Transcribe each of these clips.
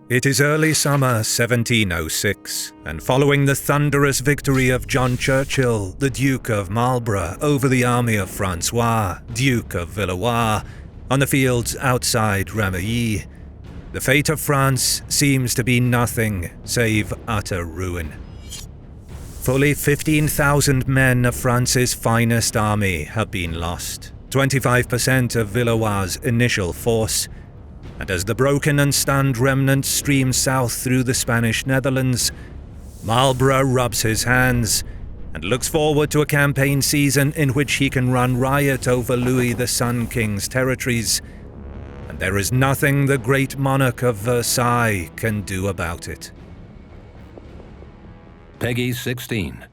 It is early summer 1706, and following the thunderous victory of John Churchill, the Duke of Marlborough, over the army of Francois, Duke of Villeroy, on the fields outside Ramillies, the fate of France seems to be nothing save utter ruin. Fully 15,000 men of France's finest army have been lost, 25% of Villeroy's initial force, and as the broken and stunned remnants stream south through the Spanish Netherlands, Marlborough rubs his hands and looks forward to a campaign season in which he can run riot over Louis the Sun King's territories, and there is nothing the great monarch of Versailles can do about it. Peggy 16.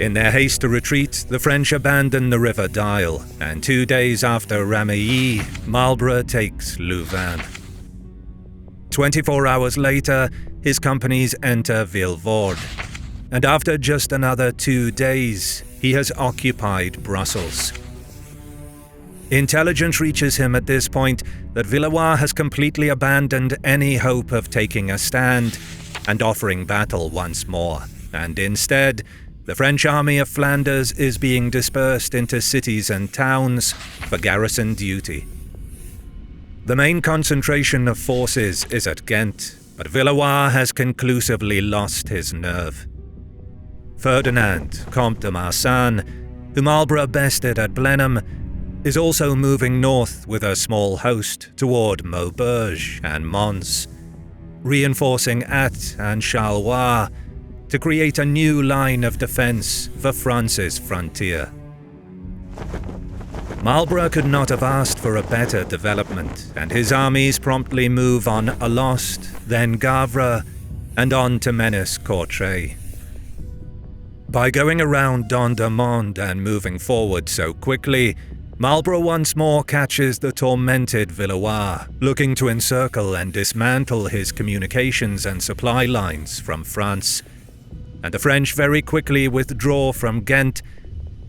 In their haste to retreat, the French abandon the River Dyle, and 2 days after Ramillies, Marlborough takes Louvain. 24 hours later, his companies enter Vilvoorde, and after just another 2 days, he has occupied Brussels. Intelligence reaches him at this point that Villeroy has completely abandoned any hope of taking a stand and offering battle once more, and instead, the French army of Flanders is being dispersed into cities and towns for garrison duty. The main concentration of forces is at Ghent, but Villeroy has conclusively lost his nerve. Ferdinand, Comte de Marsan, who Marlborough bested at Blenheim, is also moving north with a small host toward Maubeuge and Mons, reinforcing Ath and Charleroi to create a new line of defense for France's frontier. Marlborough could not have asked for a better development, and his armies promptly move on Alost, then Gavre, and on to menace Courtrai. By going around Dendermonde and moving forward so quickly, Marlborough once more catches the tormented Villeroy, looking to encircle and dismantle his communications and supply lines from France, and the French very quickly withdraw from Ghent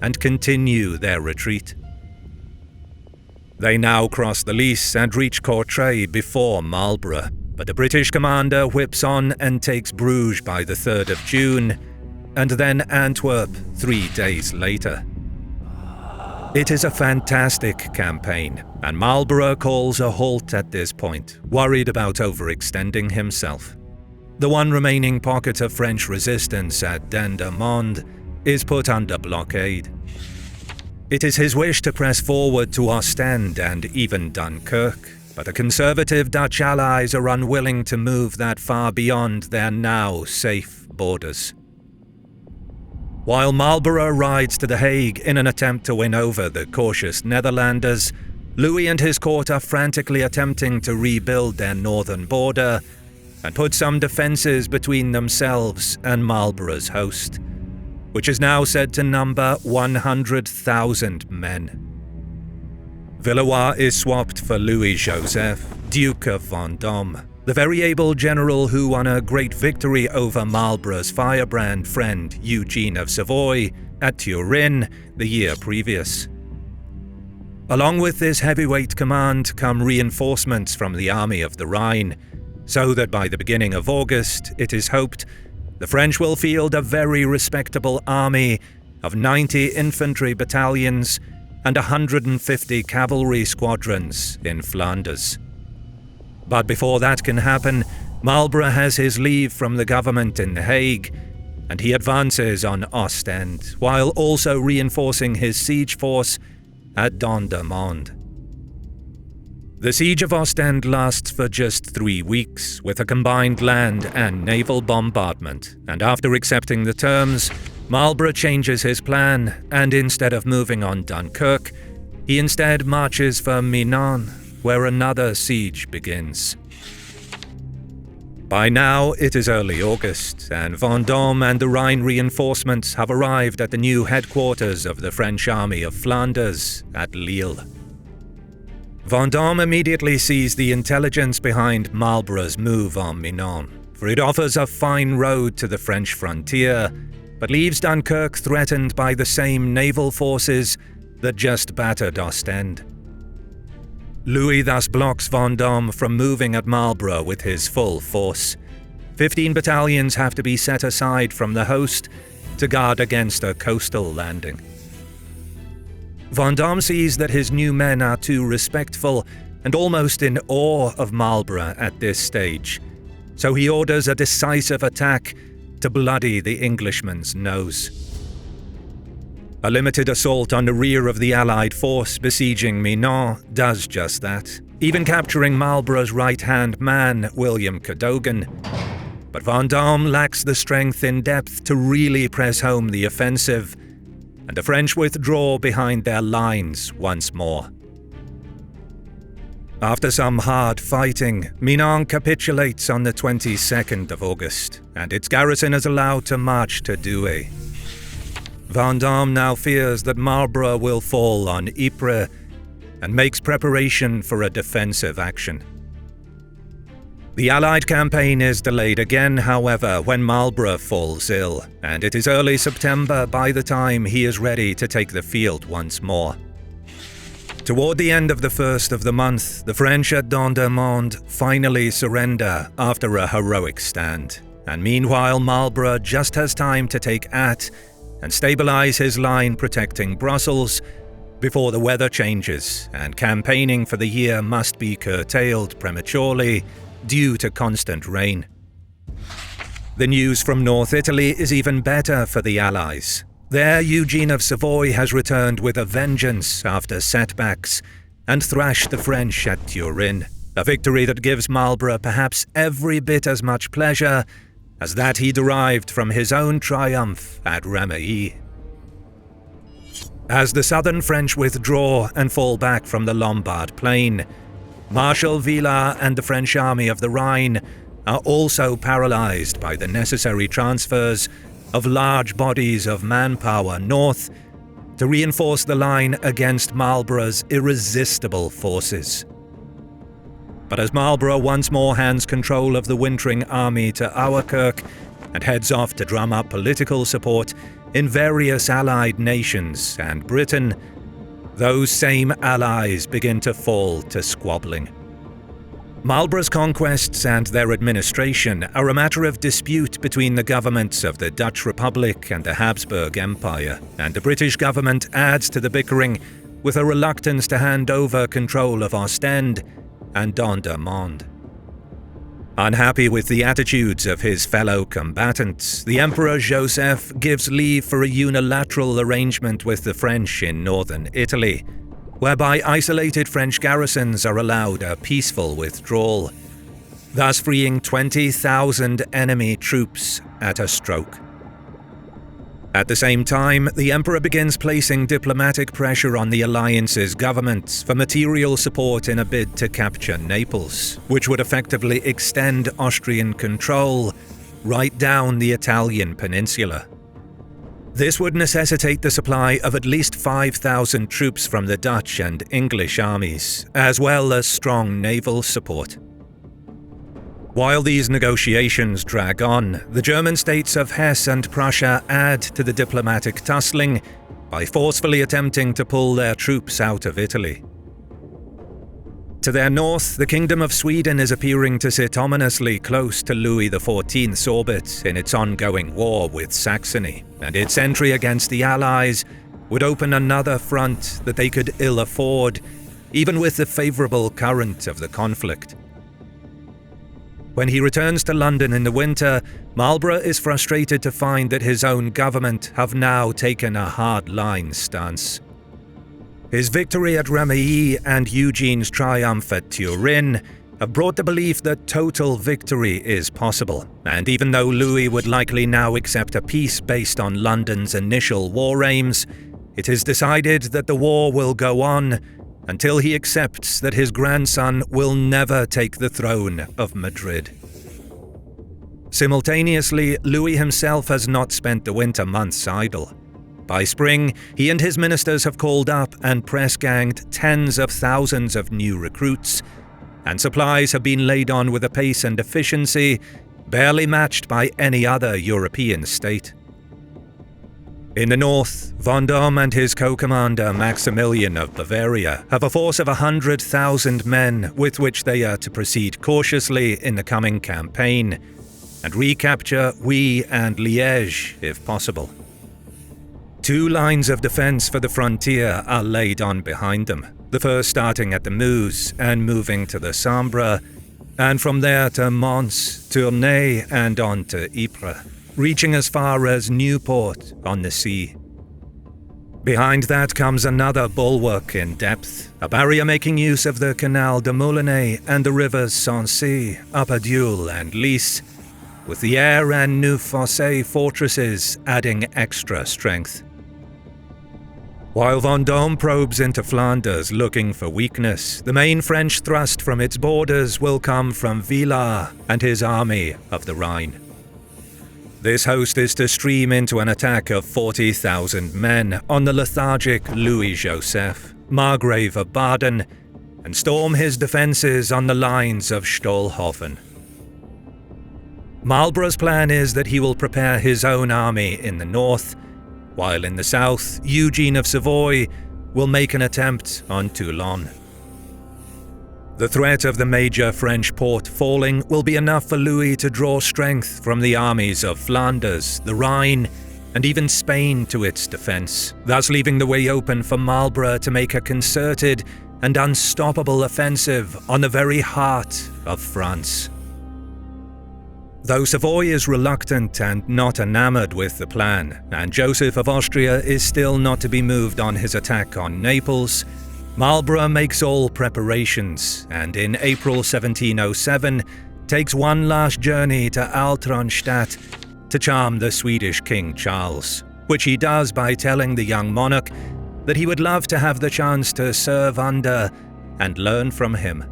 and continue their retreat. They now cross the Lys and reach Courtrai before Marlborough, but the British commander whips on and takes Bruges by the 3rd of June, and then Antwerp 3 days later. It is a fantastic campaign, and Marlborough calls a halt at this point, worried about overextending himself. The one remaining pocket of French resistance at Dendermonde is put under blockade. It is his wish to press forward to Ostend and even Dunkirk, but the conservative Dutch allies are unwilling to move that far beyond their now safe borders. While Marlborough rides to The Hague in an attempt to win over the cautious Netherlanders, Louis and his court are frantically attempting to rebuild their northern border and put some defences between themselves and Marlborough's host, which is now said to number 100,000 men. Villeroy is swapped for Louis-Joseph, Duke of Vendôme, the very able general who won a great victory over Marlborough's firebrand friend Eugene of Savoy at Turin the year previous. Along with this heavyweight command come reinforcements from the Army of the Rhine, so that by the beginning of August, it is hoped, the French will field a very respectable army of 90 infantry battalions and 150 cavalry squadrons in Flanders. But before that can happen, Marlborough has his leave from the government in The Hague, and he advances on Ostend, while also reinforcing his siege force at Dendermonde. The siege of Ostend lasts for just 3 weeks, with a combined land and naval bombardment, and after accepting the terms, Marlborough changes his plan, and instead of moving on Dunkirk, he instead marches for Menin, where another siege begins. By now, it is early August, and Vendôme and the Rhine reinforcements have arrived at the new headquarters of the French army of Flanders at Lille. Vendôme immediately sees the intelligence behind Marlborough's move on Menin, for it offers a fine road to the French frontier, but leaves Dunkirk threatened by the same naval forces that just battered Ostend. Louis thus blocks Vendôme from moving at Marlborough with his full force. 15 battalions have to be set aside from the host to guard against a coastal landing. Vendôme sees that his new men are too respectful and almost in awe of Marlborough at this stage, so he orders a decisive attack to bloody the Englishman's nose. A limited assault on the rear of the Allied force besieging Menin does just that, even capturing Marlborough's right-hand man, William Cadogan. But Vendôme lacks the strength in depth to really press home the offensive, and the French withdraw behind their lines once more. After some hard fighting, Menin capitulates on the 22nd of August, and its garrison is allowed to march to Douai. Vendôme now fears that Marlborough will fall on Ypres and makes preparation for a defensive action. The Allied campaign is delayed again, however, when Marlborough falls ill, and it is early September by the time he is ready to take the field once more. Toward the end of the first of the month, the French at Dendermonde finally surrender after a heroic stand, and meanwhile Marlborough just has time to take Ath and stabilize his line protecting Brussels before the weather changes and campaigning for the year must be curtailed prematurely due to constant rain. The news from North Italy is even better for the Allies. There, Eugene of Savoy has returned with a vengeance after setbacks and thrashed the French at Turin, a victory that gives Marlborough perhaps every bit as much pleasure as that he derived from his own triumph at Ramillies. As the southern French withdraw and fall back from the Lombard plain, Marshal Villars and the French army of the Rhine are also paralyzed by the necessary transfers of large bodies of manpower north to reinforce the line against Marlborough's irresistible forces. But as Marlborough once more hands control of the wintering army to Auerkerk and heads off to drum up political support in various allied nations and Britain, those same allies begin to fall to squabbling. Marlborough's conquests and their administration are a matter of dispute between the governments of the Dutch Republic and the Habsburg Empire, and the British government adds to the bickering with a reluctance to hand over control of Ostend and Dendermonde. Unhappy with the attitudes of his fellow combatants, the Emperor Joseph gives leave for a unilateral arrangement with the French in northern Italy, whereby isolated French garrisons are allowed a peaceful withdrawal, thus freeing 20,000 enemy troops at a stroke. At the same time, the Emperor begins placing diplomatic pressure on the alliance's governments for material support in a bid to capture Naples, which would effectively extend Austrian control right down the Italian peninsula. This would necessitate the supply of at least 5,000 troops from the Dutch and English armies, as well as strong naval support. While these negotiations drag on, the German states of Hesse and Prussia add to the diplomatic tussling by forcefully attempting to pull their troops out of Italy. To their north, the Kingdom of Sweden is appearing to sit ominously close to Louis XIV's orbit in its ongoing war with Saxony, and its entry against the Allies would open another front that they could ill afford, even with the favourable current of the conflict. When he returns to London in the winter, Marlborough is frustrated to find that his own government have now taken a hard-line stance. His victory at Ramillies and Eugene's triumph at Turin have brought the belief that total victory is possible, and even though Louis would likely now accept a peace based on London's initial war aims, it is decided that the war will go on until he accepts that his grandson will never take the throne of Madrid. Simultaneously, Louis himself has not spent the winter months idle. By spring, he and his ministers have called up and press-ganged tens of thousands of new recruits, and supplies have been laid on with a pace and efficiency barely matched by any other European state. In the north, Vendôme and his co-commander Maximilian of Bavaria have a force of 100,000 men with which they are to proceed cautiously in the coming campaign and recapture Huy and Liège if possible. 2 lines of defence for the frontier are laid on behind them, the first starting at the Meuse and moving to the Sambre, and from there to Mons, Tournai and on to Ypres, reaching as far as Newport on the sea. Behind that comes another bulwark in depth, a barrier making use of the Canal de Moulonnais and the rivers Sancy, Appadule and Lys, with the Aire and Neuf-Fossé fortresses adding extra strength. While Vendôme probes into Flanders looking for weakness, the main French thrust from its borders will come from Villars and his army of the Rhine. This host is to stream into an attack of 40,000 men on the lethargic Louis-Joseph, Margrave of Baden, and storm his defences on the lines of Stolhofen. Marlborough's plan is that he will prepare his own army in the north, while in the south, Eugene of Savoy will make an attempt on Toulon. The threat of the major French port falling will be enough for Louis to draw strength from the armies of Flanders, the Rhine, and even Spain to its defence, thus leaving the way open for Marlborough to make a concerted and unstoppable offensive on the very heart of France. Though Savoy is reluctant and not enamoured with the plan, and Joseph of Austria is still not to be moved on his attack on Naples, Marlborough makes all preparations, and in April 1707 takes one last journey to Altronstadt to charm the Swedish King Charles, which he does by telling the young monarch that he would love to have the chance to serve under and learn from him.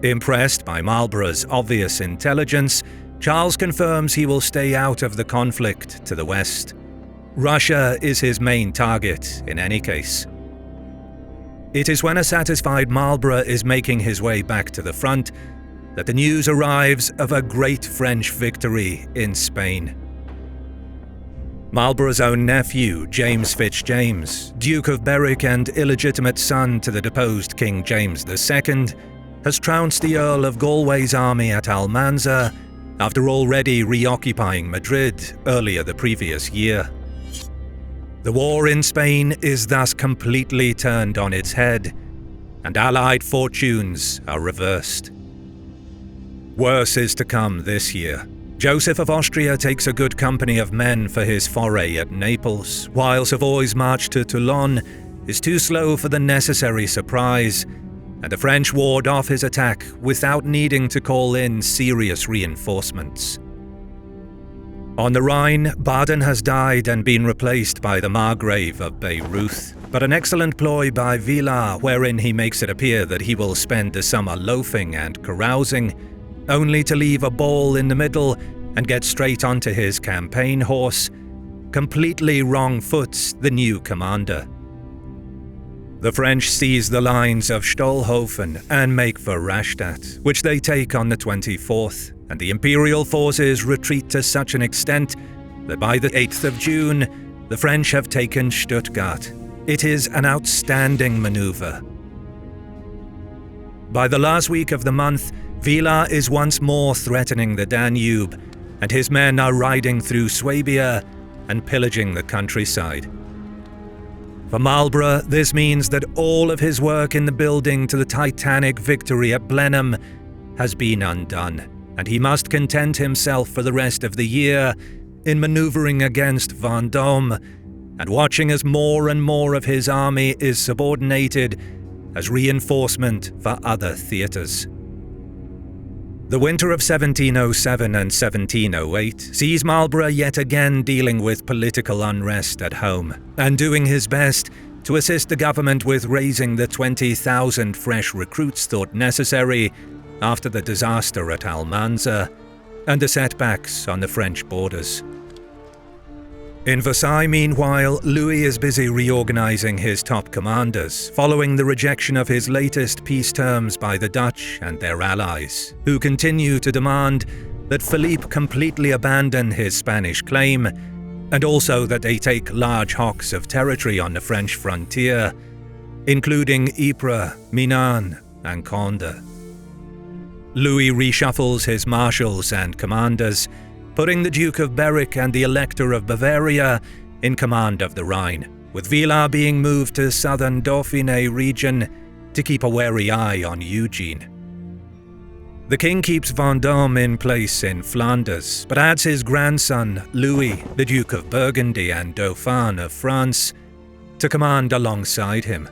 Impressed by Marlborough's obvious intelligence, Charles confirms he will stay out of the conflict to the west. Russia is his main target in any case. It is when a satisfied Marlborough is making his way back to the front that the news arrives of a great French victory in Spain. Marlborough's own nephew, James Fitzjames, Duke of Berwick and illegitimate son to the deposed King James II, has trounced the Earl of Galway's army at Almanza after already reoccupying Madrid earlier the previous year. The war in Spain is thus completely turned on its head, and Allied fortunes are reversed. Worse is to come this year. Joseph of Austria takes a good company of men for his foray at Naples, while Savoy's march to Toulon is too slow for the necessary surprise, and the French ward off his attack without needing to call in serious reinforcements. On the Rhine, Baden has died and been replaced by the Margrave of Bayreuth, but an excellent ploy by Villars wherein he makes it appear that he will spend the summer loafing and carousing, only to leave a ball in the middle and get straight onto his campaign horse, completely wrong-foots the new commander. The French seize the lines of Stolhofen and make for Rastatt, which they take on the 24th, and the Imperial forces retreat to such an extent that by the 8th of June, the French have taken Stuttgart. It is an outstanding maneuver. By the last week of the month, Villars is once more threatening the Danube, and his men are riding through Swabia and pillaging the countryside. For Marlborough, this means that all of his work in the building to the titanic victory at Blenheim has been undone, and he must content himself for the rest of the year in manoeuvring against Vendôme and watching as more and more of his army is subordinated as reinforcement for other theatres. The winter of 1707 and 1708 sees Marlborough yet again dealing with political unrest at home and doing his best to assist the government with raising the 20,000 fresh recruits thought necessary after the disaster at Almanza and the setbacks on the French borders. In Versailles, meanwhile, Louis is busy reorganizing his top commanders, following the rejection of his latest peace terms by the Dutch and their allies, who continue to demand that Philippe completely abandon his Spanish claim, and also that they take large hocks of territory on the French frontier, including Ypres, Minan, and Conde. Louis reshuffles his marshals and commanders, putting the Duke of Berwick and the Elector of Bavaria in command of the Rhine, with Villars being moved to southern Dauphiné region to keep a wary eye on Eugene. The king keeps Vendôme in place in Flanders, but adds his grandson, Louis, the Duke of Burgundy and Dauphin of France, to command alongside him.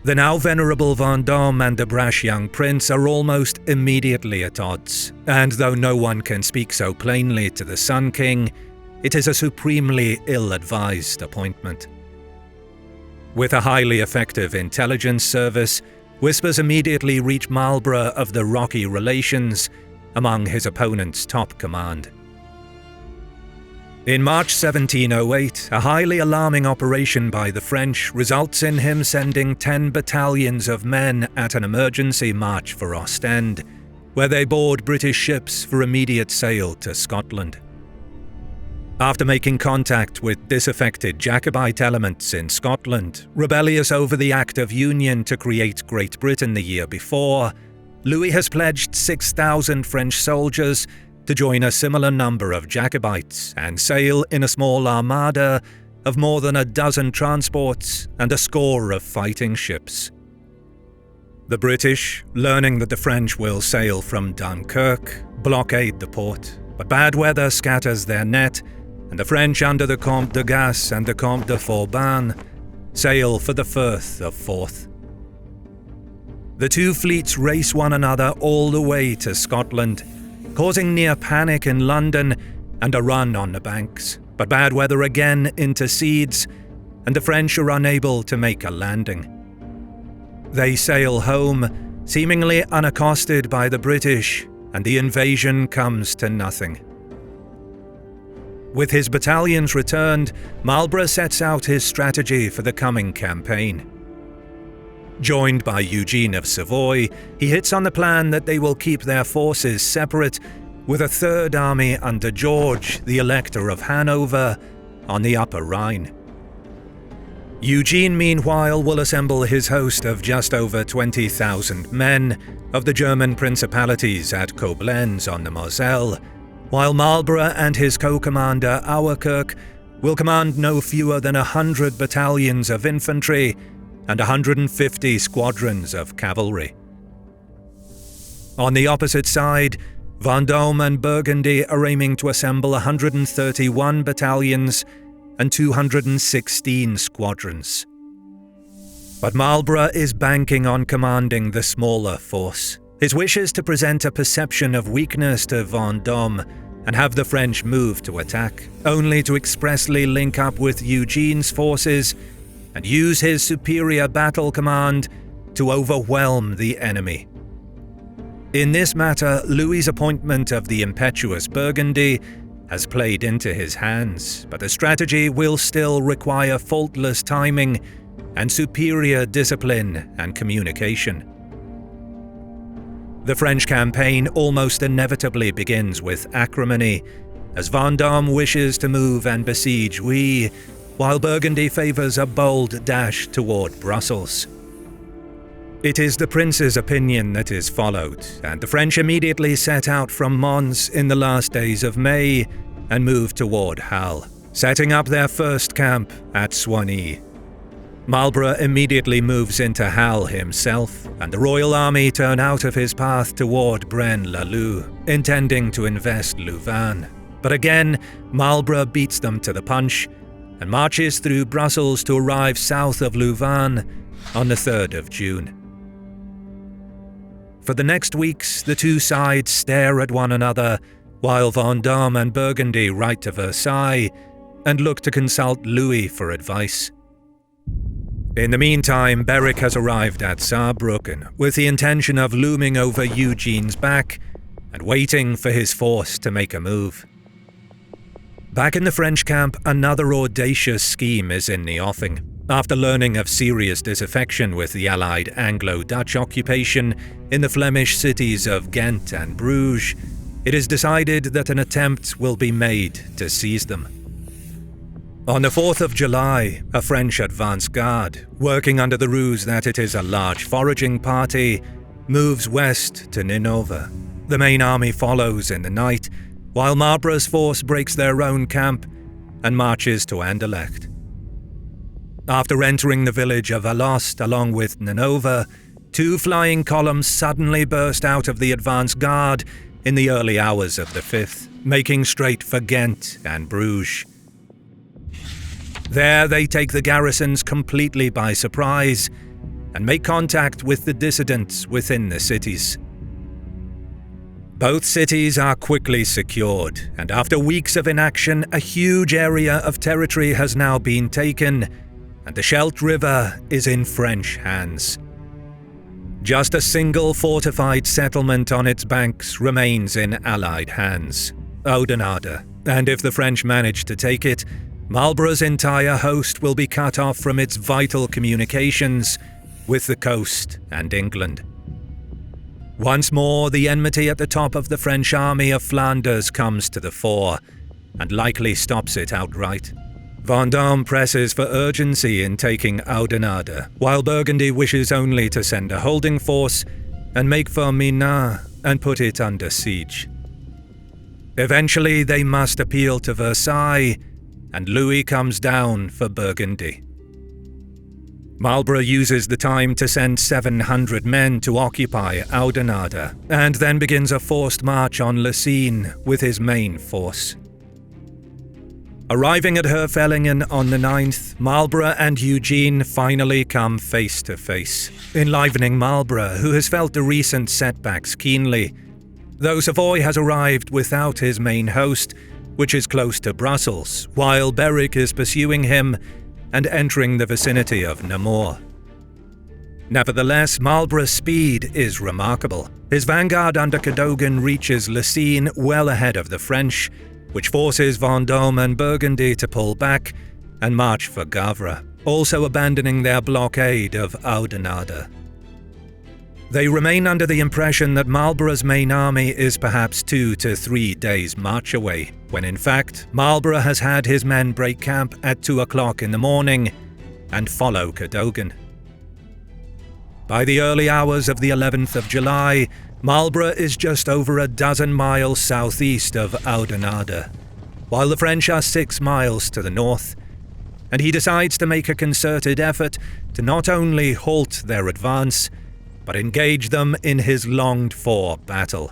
The now venerable Vendôme and the brash young prince are almost immediately at odds, and though no one can speak so plainly to the Sun King, it is a supremely ill-advised appointment. With a highly effective intelligence service, whispers immediately reach Marlborough of the rocky relations among his opponent's top command. In March 1708, a highly alarming operation by the French results in him sending 10 battalions of men at an emergency march for Ostend, where they board British ships for immediate sail to Scotland. After making contact with disaffected Jacobite elements in Scotland, rebellious over the Act of Union to create Great Britain the year before, Louis has pledged 6,000 French soldiers to join a similar number of Jacobites and sail in a small armada of more than a dozen transports and a score of fighting ships. The British, learning that the French will sail from Dunkirk, blockade the port, but bad weather scatters their net, and the French under the Comte de Gasse and the Comte de Vauban sail for the Firth of Forth. The two fleets race one another all the way to Scotland, causing near panic in London and a run on the banks, but bad weather again intercedes, and the French are unable to make a landing. They sail home, seemingly unaccosted by the British, and the invasion comes to nothing. With his battalions returned, Marlborough sets out his strategy for the coming campaign. Joined by Eugene of Savoy, he hits on the plan that they will keep their forces separate, with a third army under George, the Elector of Hanover, on the Upper Rhine. Eugene, meanwhile, will assemble his host of just over 20,000 men of the German principalities at Koblenz on the Moselle, while Marlborough and his co-commander Auerkirk will command no fewer than 100 battalions of infantry and 150 squadrons of cavalry. On the opposite side, Vendôme and Burgundy are aiming to assemble 131 battalions and 216 squadrons. But Marlborough is banking on commanding the smaller force. His wish is to present a perception of weakness to Vendôme and have the French move to attack, only to expressly link up with Eugene's forces and use his superior battle command to overwhelm the enemy. In this matter, Louis's appointment of the impetuous Burgundy has played into his hands, but the strategy will still require faultless timing and superior discipline and communication. The French campaign almost inevitably begins with acrimony, as Vendôme wishes to move and besiege Huy, while Burgundy favours a bold dash toward Brussels. It is the prince's opinion that is followed, and the French immediately set out from Mons in the last days of May and moved toward Halle, setting up their first camp at Soignies. Marlborough immediately moves into Hal himself, and the Royal Army turn out of his path toward Braine-l'Alleud, intending to invest Louvain. But again, Marlborough beats them to the punch and marches through Brussels to arrive south of Louvain on the 3rd of June. For the next weeks, the two sides stare at one another, while Vendôme and Burgundy write to Versailles and look to consult Louis for advice. In the meantime, Berwick has arrived at Saarbrücken with the intention of looming over Eugene's back and waiting for his force to make a move. Back in the French camp, another audacious scheme is in the offing. After learning of serious disaffection with the Allied Anglo-Dutch occupation in the Flemish cities of Ghent and Bruges, it is decided that an attempt will be made to seize them. On the 4th of July, a French advance guard, working under the ruse that it is a large foraging party, moves west to Ninove. The main army follows in the night, while Marlborough's force breaks their own camp and marches to Anderlecht. After entering the village of Alost along with Ninove, two flying columns suddenly burst out of the advance guard in the early hours of the 5th, making straight for Ghent and Bruges. There they take the garrisons completely by surprise and make contact with the dissidents within the cities. Both cities are quickly secured, and after weeks of inaction, a huge area of territory has now been taken, and the Scheldt River is in French hands. Just a single fortified settlement on its banks remains in Allied hands, Oudenaarde, and if the French manage to take it, Marlborough's entire host will be cut off from its vital communications with the coast and England. Once more, the enmity at the top of the French army of Flanders comes to the fore, and likely stops it outright. Vendôme presses for urgency in taking Oudenaarde, while Burgundy wishes only to send a holding force and make for Minard and put it under siege. Eventually, they must appeal to Versailles, and Louis comes down for Burgundy. Marlborough uses the time to send 700 men to occupy Oudenaarde, and then begins a forced march on Lessines with his main force. Arriving at Herfellingen on the 9th, Marlborough and Eugene finally come face to face, enlivening Marlborough, who has felt the recent setbacks keenly, though Savoy has arrived without his main host, which is close to Brussels, while Berwick is pursuing him and entering the vicinity of Namur. Nevertheless, Marlborough's speed is remarkable. His vanguard under Cadogan reaches Lessines well ahead of the French, which forces Vendôme and Burgundy to pull back and march for Gavre, also abandoning their blockade of Oudenaarde. They remain under the impression that Marlborough's main army is perhaps 2 to 3 days' march away, when in fact Marlborough has had his men break camp at 2 o'clock in the morning and follow Cadogan. By the early hours of the 11th of July, Marlborough is just over a dozen miles southeast of Oudenaarde, while the French are 6 miles to the north, and he decides to make a concerted effort to not only halt their advance, but engage them in his longed-for battle.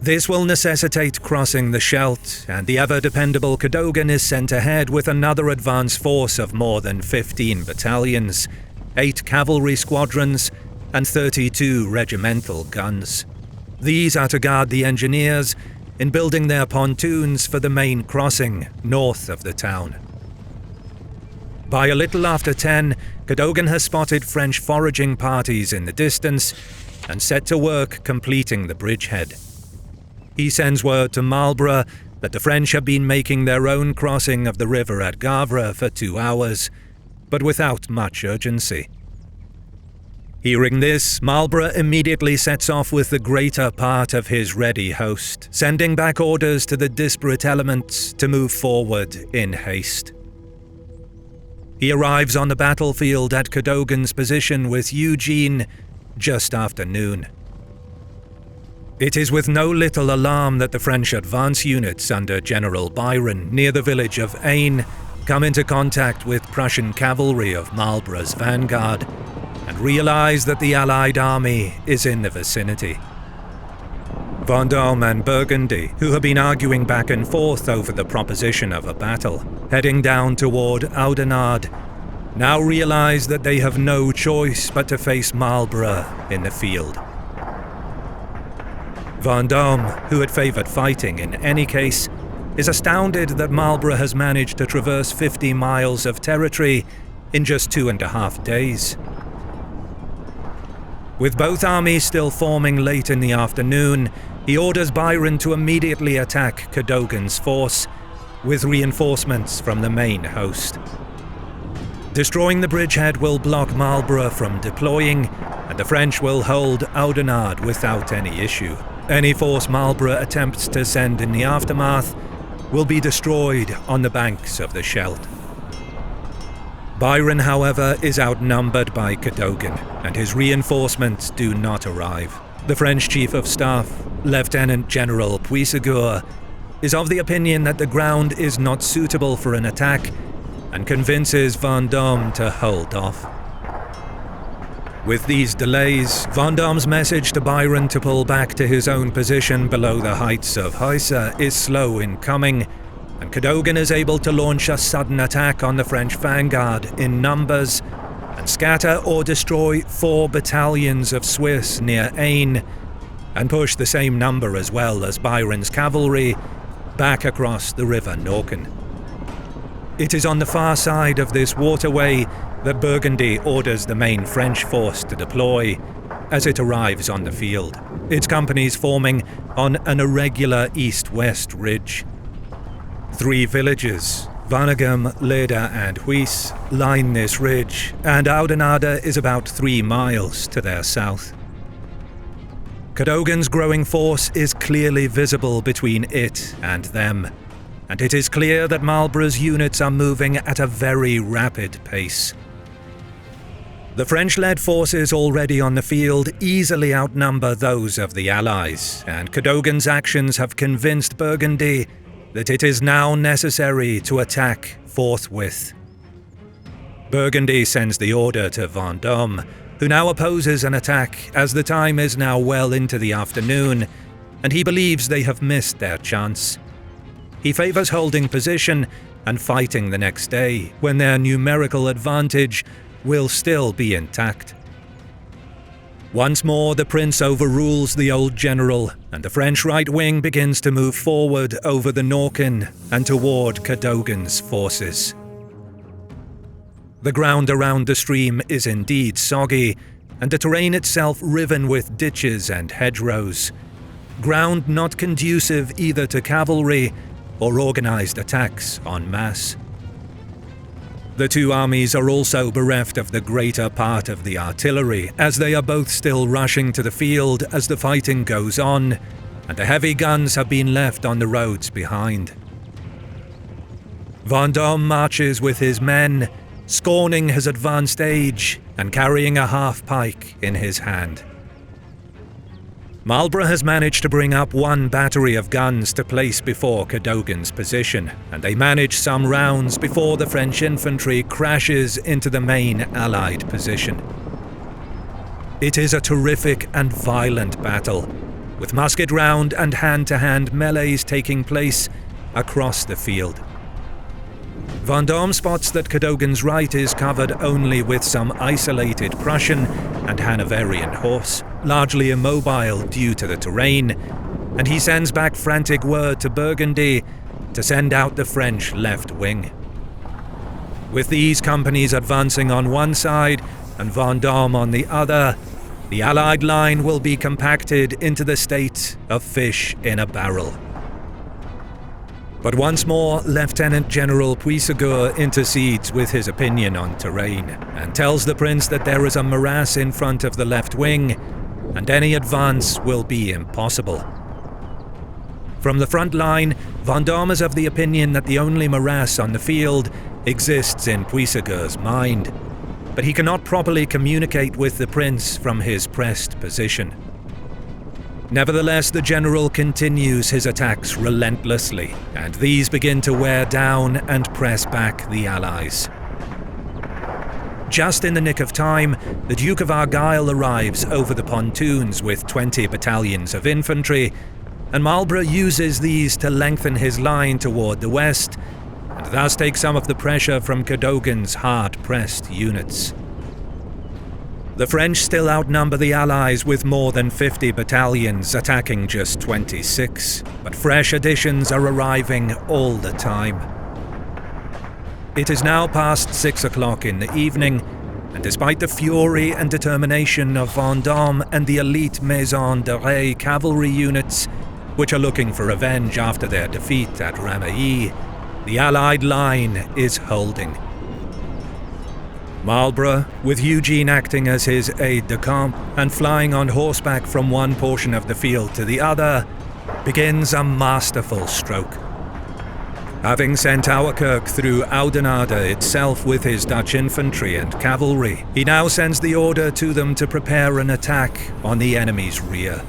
This will necessitate crossing the Scheldt, and the ever-dependable Cadogan is sent ahead with another advance force of more than 15 battalions, 8 cavalry squadrons, and 32 regimental guns. These are to guard the engineers in building their pontoons for the main crossing north of the town. By a little after 10, Cadogan has spotted French foraging parties in the distance and set to work completing the bridgehead. He sends word to Marlborough that the French have been making their own crossing of the river at Gavre for 2 hours, but without much urgency. Hearing this, Marlborough immediately sets off with the greater part of his ready host, sending back orders to the disparate elements to move forward in haste. He arrives on the battlefield at Cadogan's position with Eugene just after noon. It is with no little alarm that the French advance units under General Byron near the village of Aisne come into contact with Prussian cavalry of Marlborough's vanguard and realize that the Allied army is in the vicinity. Vendôme and Burgundy, who have been arguing back and forth over the proposition of a battle, heading down toward Oudenaarde, now realize that they have no choice but to face Marlborough in the field. Vendôme, who had favoured fighting in any case, is astounded that Marlborough has managed to traverse 50 miles of territory in just 2.5 days. With both armies still forming late in the afternoon, he orders Byron to immediately attack Cadogan's force, with reinforcements from the main host. Destroying the bridgehead will block Marlborough from deploying, and the French will hold Oudenaarde without any issue. Any force Marlborough attempts to send in the aftermath will be destroyed on the banks of the Scheldt. Byron, however, is outnumbered by Cadogan, and his reinforcements do not arrive. The French Chief of Staff, Lieutenant General Puissegur, is of the opinion that the ground is not suitable for an attack and convinces Vendôme to hold off. With these delays, Vendôme's message to Byron to pull back to his own position below the heights of Heisse is slow in coming, and Cadogan is able to launch a sudden attack on the French vanguard in numbers and scatter or destroy 4 battalions of Swiss near Aisne, and push the same number as well as Byron's cavalry back across the River Norken. It is on the far side of this waterway that Burgundy orders the main French force to deploy as it arrives on the field, its companies forming on an irregular east-west ridge. 3 villages, Vannegem, Leda and Huis, line this ridge, and Oudenaarde is about 3 miles to their south. Cadogan's growing force is clearly visible between it and them, and it is clear that Marlborough's units are moving at a very rapid pace. The French-led forces already on the field easily outnumber those of the Allies, and Cadogan's actions have convinced Burgundy that it is now necessary to attack forthwith. Burgundy sends the order to Vendôme, who now opposes an attack as the time is now well into the afternoon, and he believes they have missed their chance. He favours holding position and fighting the next day, when their numerical advantage will still be intact. Once more, the prince overrules the old general, and the French right wing begins to move forward over the Norken and toward Cadogan's forces. The ground around the stream is indeed soggy, and the terrain itself riven with ditches and hedgerows, ground not conducive either to cavalry or organised attacks en masse. The 2 armies are also bereft of the greater part of the artillery, as they are both still rushing to the field as the fighting goes on, and the heavy guns have been left on the roads behind. Vendôme marches with his men, scorning his advanced age and carrying a half-pike in his hand. Marlborough has managed to bring up 1 battery of guns to place before Cadogan's position, and they manage some rounds before the French infantry crashes into the main Allied position. It is a terrific and violent battle, with musket round and hand-to-hand melees taking place across the field. Vendôme spots that Cadogan's right is covered only with some isolated Prussian and Hanoverian horse, largely immobile due to the terrain, and he sends back frantic word to Burgundy to send out the French left wing. With these companies advancing on one side and Vendôme on the other, the Allied line will be compacted into the state of fish in a barrel. But once more, Lieutenant General Puissegur intercedes with his opinion on terrain, and tells the prince that there is a morass in front of the left wing, and any advance will be impossible. From the front line, Vendôme is of the opinion that the only morass on the field exists in Puissegur's mind, but he cannot properly communicate with the prince from his pressed position. Nevertheless, the general continues his attacks relentlessly, and these begin to wear down and press back the Allies. Just in the nick of time, the Duke of Argyll arrives over the pontoons with 20 battalions of infantry, and Marlborough uses these to lengthen his line toward the west, and thus take some of the pressure from Cadogan's hard-pressed units. The French still outnumber the Allies with more than 50 battalions attacking just 26, but fresh additions are arriving all the time. It is now past 6 o'clock in the evening, and despite the fury and determination of Vendôme and the elite Maison de Rais cavalry units, which are looking for revenge after their defeat at Ramillies, the Allied line is holding. Marlborough, with Eugene acting as his aide-de-camp and flying on horseback from one portion of the field to the other, begins a masterful stroke. Having sent Auerkerk through Oudenaarde itself with his Dutch infantry and cavalry, he now sends the order to them to prepare an attack on the enemy's rear.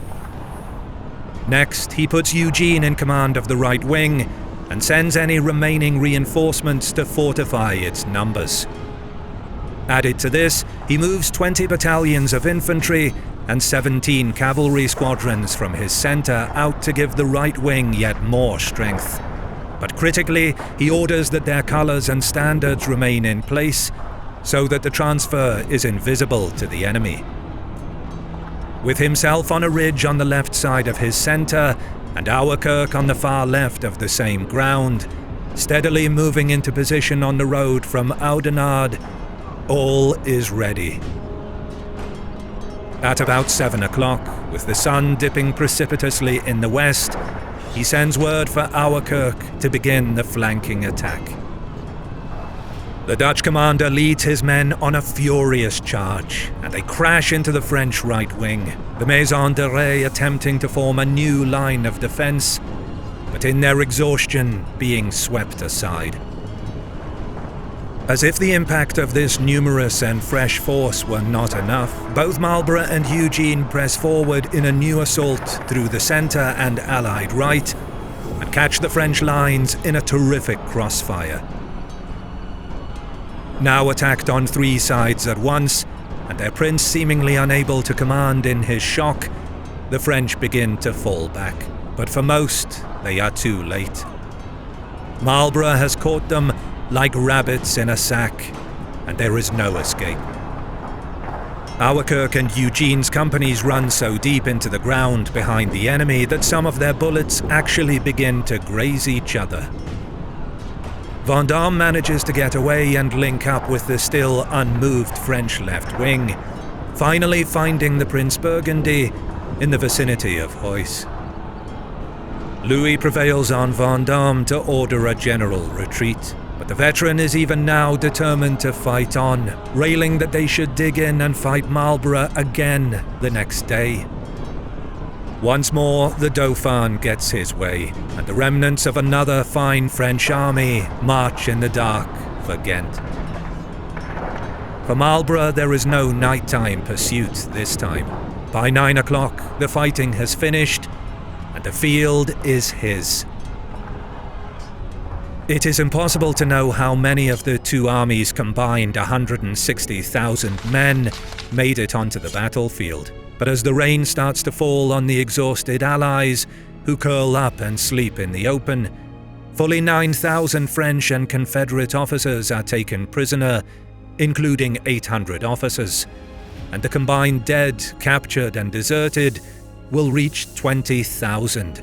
Next, he puts Eugene in command of the right wing and sends any remaining reinforcements to fortify its numbers. Added to this, he moves 20 battalions of infantry and 17 cavalry squadrons from his centre out to give the right wing yet more strength. But critically, he orders that their colours and standards remain in place, so that the transfer is invisible to the enemy. With himself on a ridge on the left side of his centre, and Auerkerk on the far left of the same ground, steadily moving into position on the road from Oudenaarde, all is ready. At about 7 o'clock, with the sun dipping precipitously in the west, he sends word for Auerkerk to begin the flanking attack. The Dutch commander leads his men on a furious charge, and they crash into the French right wing, the Maison de Rais attempting to form a new line of defence, but in their exhaustion being swept aside. As if the impact of this numerous and fresh force were not enough, both Marlborough and Eugene press forward in a new assault through the centre and Allied right, and catch the French lines in a terrific crossfire. Now attacked on 3 sides at once, and their prince seemingly unable to command in his shock, the French begin to fall back, but for most, they are too late. Marlborough has caught them like rabbits in a sack, and there is no escape. Auerkerk and Eugene's companies run so deep into the ground behind the enemy that some of their bullets actually begin to graze each other. Vendôme manages to get away and link up with the still unmoved French left wing, finally finding the Prince Burgundy in the vicinity of Huys. Louis prevails on Vendôme to order a general retreat, but the veteran is even now determined to fight on, railing that they should dig in and fight Marlborough again the next day. Once more, the Dauphin gets his way, and the remnants of another fine French army march in the dark for Ghent. For Marlborough, there is no nighttime pursuit this time. By 9 o'clock, the fighting has finished, and the field is his. It is impossible to know how many of the two armies' combined 160,000 men made it onto the battlefield, but as the rain starts to fall on the exhausted Allies, who curl up and sleep in the open, fully 9,000 French and Confederate officers are taken prisoner, including 800 officers, and the combined dead, captured and deserted will reach 20,000.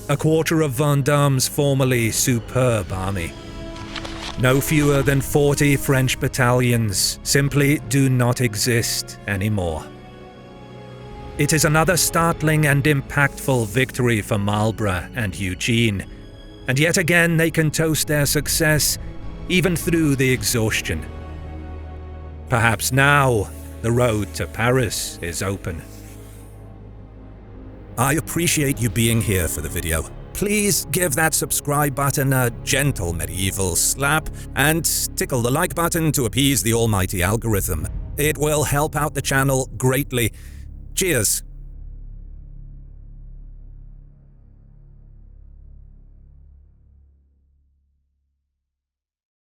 A quarter of Vendôme's formerly superb army. No fewer than 40 French battalions simply do not exist anymore. It is another startling and impactful victory for Marlborough and Eugene, and yet again they can toast their success even through the exhaustion. Perhaps now the road to Paris is open. I appreciate you being here for the video. Please give that subscribe button a gentle medieval slap and tickle the like button to appease the almighty algorithm. It will help out the channel greatly. Cheers.